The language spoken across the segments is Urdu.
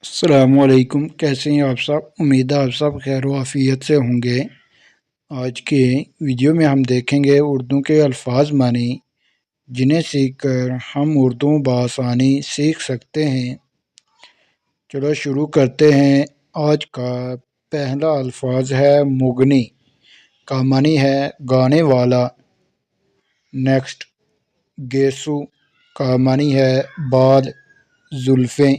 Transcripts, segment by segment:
السلام علیکم، کیسے ہیں آپ سب؟ امید ہے آپ سب خیر و عافیت سے ہوں گے۔ آج کے ویڈیو میں ہم دیکھیں گے اردو کے الفاظ معنی، جنہیں سیکھ کر ہم اردو بآسانی سیکھ سکتے ہیں۔ چلو شروع کرتے ہیں۔ آج کا پہلا الفاظ ہے مغنی، کا معنی ہے گانے والا۔ نیکسٹ، گیسو، کا معنی ہے بال، زلفیں۔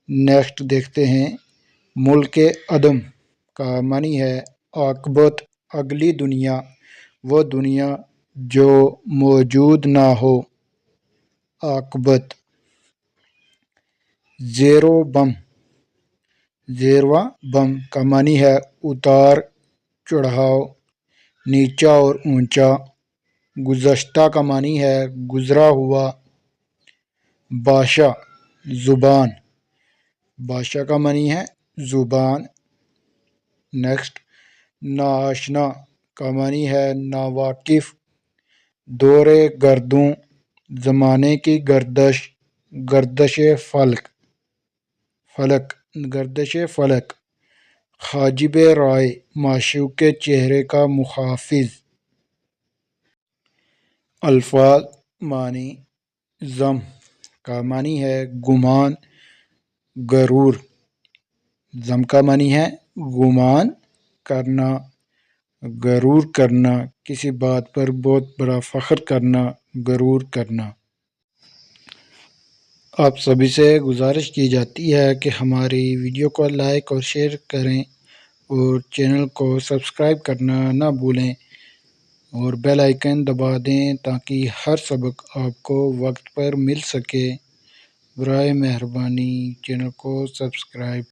نیکسٹ دیکھتے ہیں ملک عدم، کا معنی ہے عاقبت، اگلی دنیا، وہ دنیا جو موجود نہ ہو، عاقبت۔ زیرو بم، زیرواں بم، کا معنی ہے اتار چڑھاؤ، نیچا اور اونچا۔ گزشتہ کا معنی ہے گزرا ہوا۔ باشا، زبان، باشا کا معنی ہے زبان۔ نیکسٹ، ناآشنا، کا معنی ہے ناواقف، دور گردوں، زمانے کی گردش، گردش فلک۔ حاجب رائے، معشوق کے چہرے کا محافظ۔ الفاظ معنی، ضم، کا معنی ہے گمان، غرور۔ ضم کا معنی ہے گمان کرنا، غرور کرنا، کسی بات پر بہت بڑا فخر کرنا، غرور کرنا۔ آپ سبھی سے گزارش کی جاتی ہے کہ ہماری ویڈیو کو لائک اور شیئر کریں اور چینل کو سبسکرائب کرنا نہ بھولیں اور بیل آئیکن دبا دیں تاکہ ہر سبق آپ کو وقت پر مل سکے۔ برائے مہربانی چینل کو سبسکرائب